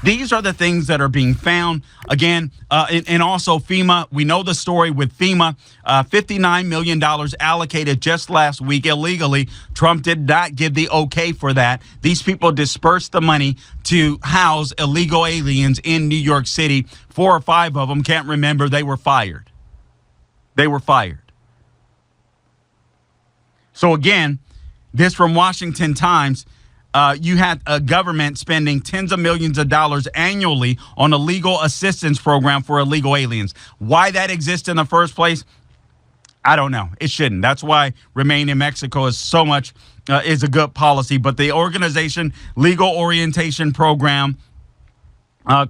These are the things that are being found. Again, and also FEMA, we know the story with FEMA, $59 million allocated just last week illegally. Trump did not give the okay for that. These people dispersed the money to house illegal aliens in New York City. 4 or 5 of them, can't remember, they were fired. They were fired. So again, this from Washington Times. You had a government spending tens of millions of dollars annually on a legal assistance program for illegal aliens. Why that exists in the first place, I don't know. It shouldn't. That's why Remain in Mexico is so much is a good policy. But the organization legal orientation program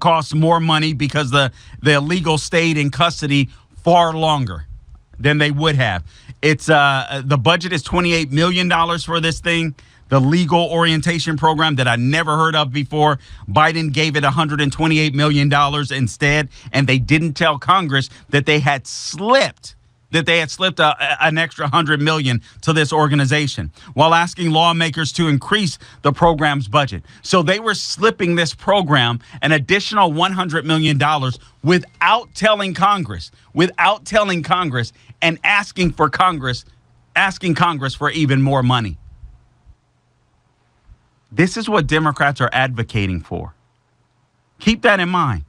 costs more money because the illegal stayed in custody far longer than they would have. It's the budget is $28 million for this thing. The legal orientation program that I never heard of before. Biden gave it $128 million instead, and they didn't tell Congress that they had slipped an extra $100 million to this organization while asking lawmakers to increase the program's budget. So they were slipping this program an additional $100 million without telling Congress, and asking Congress for even more money. This is what Democrats are advocating for. Keep that in mind.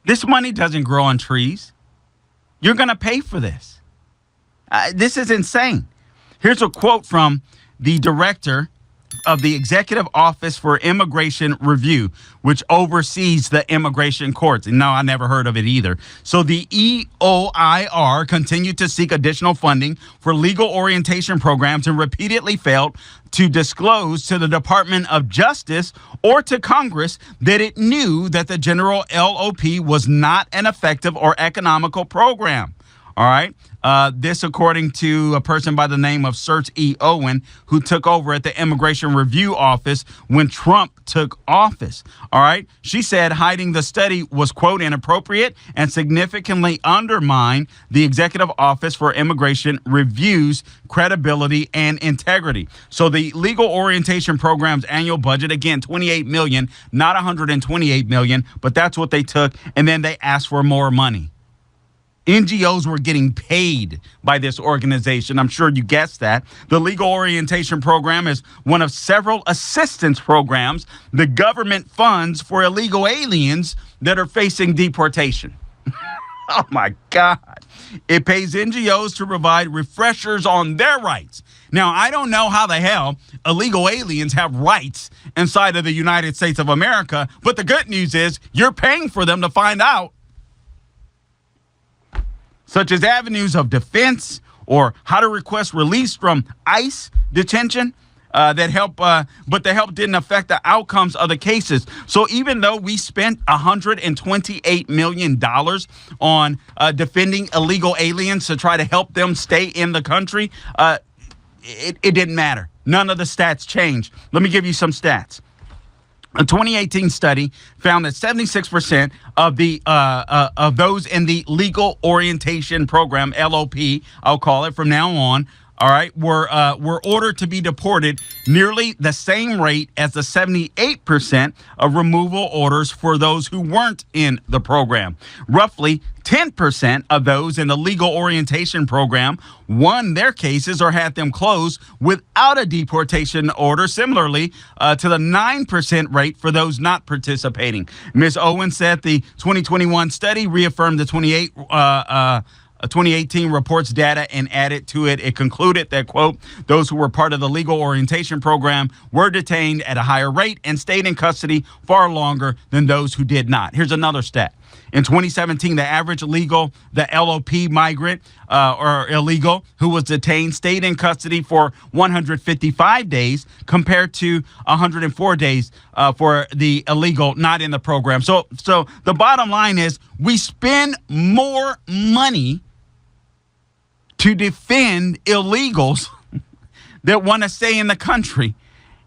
This money doesn't grow on trees. You're going to pay for this. This is insane. Here's a quote from the director of the Executive Office for Immigration Review, which oversees the immigration courts. And no, I never heard of it either. So the EOIR continued to seek additional funding for legal orientation programs and repeatedly failed to disclose to the Department of Justice or to Congress that it knew that the general LOP was not an effective or economical program. All right. This, according to a person by the name of Search E. Owen, who took over at the Immigration Review Office when Trump took office. All right. She said hiding the study was, quote, inappropriate and significantly undermined the Executive Office for Immigration Review's credibility and integrity. So the legal orientation program's annual budget, again, $28 million, not $128 million, but that's what they took. And then they asked for more money. NGOs were getting paid by this organization. I'm sure you guessed that. The legal orientation program is one of several assistance programs the government funds for illegal aliens that are facing deportation. Oh, my God. It pays NGOs to provide refreshers on their rights. Now, I don't know how the hell illegal aliens have rights inside of the United States of America, but the good news is you're paying for them to find out, such as avenues of defense or how to request release from ICE detention that help, but the help didn't affect the outcomes of the cases. So even though we spent $128 million on defending illegal aliens to try to help them stay in the country, it didn't matter. None of the stats changed. Let me give you some stats. A 2018 study found that 76% of those in the legal orientation program, LOP, I'll call it from now on, all right, were ordered to be deported, nearly the same rate as the 78% of removal orders for those who weren't in the program. Roughly 10% of those in the legal orientation program won their cases or had them closed without a deportation order, similarly to the 9% rate for those not participating. Ms. Owen said the 2021 study reaffirmed the 2018 report's data and added to it. It concluded that, quote, those who were part of the legal orientation program were detained at a higher rate and stayed in custody far longer than those who did not. Here's another stat. In 2017, the average the LOP migrant or illegal who was detained stayed in custody for 155 days compared to 104 days for the illegal not in the program. So the bottom line is we spend more money to defend illegals that want to stay in the country,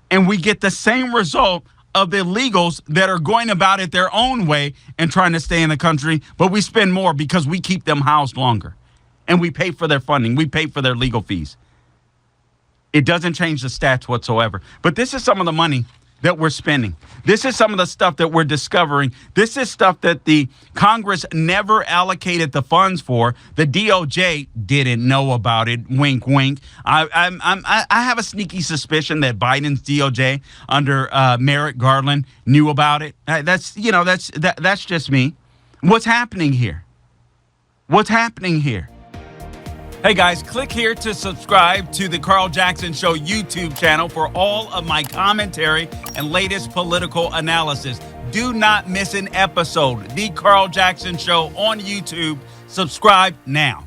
and we get the same result of the illegals that are going about it their own way and trying to stay in the country, but we spend more because we keep them housed longer, and we pay for their funding. We pay for their legal fees. It doesn't change the stats whatsoever. But this is some of the money that we're spending. This is some of the stuff that we're discovering. This is stuff that the Congress never allocated the funds for. The DOJ didn't know about it. Wink, wink. I have a sneaky suspicion that Biden's DOJ under Merrick Garland knew about it. That's just me. What's happening here? What's happening here? Hey guys, click here to subscribe to the Carl Jackson Show YouTube channel for all of my commentary and latest political analysis. Do not miss an episode. The Carl Jackson Show on YouTube. Subscribe now.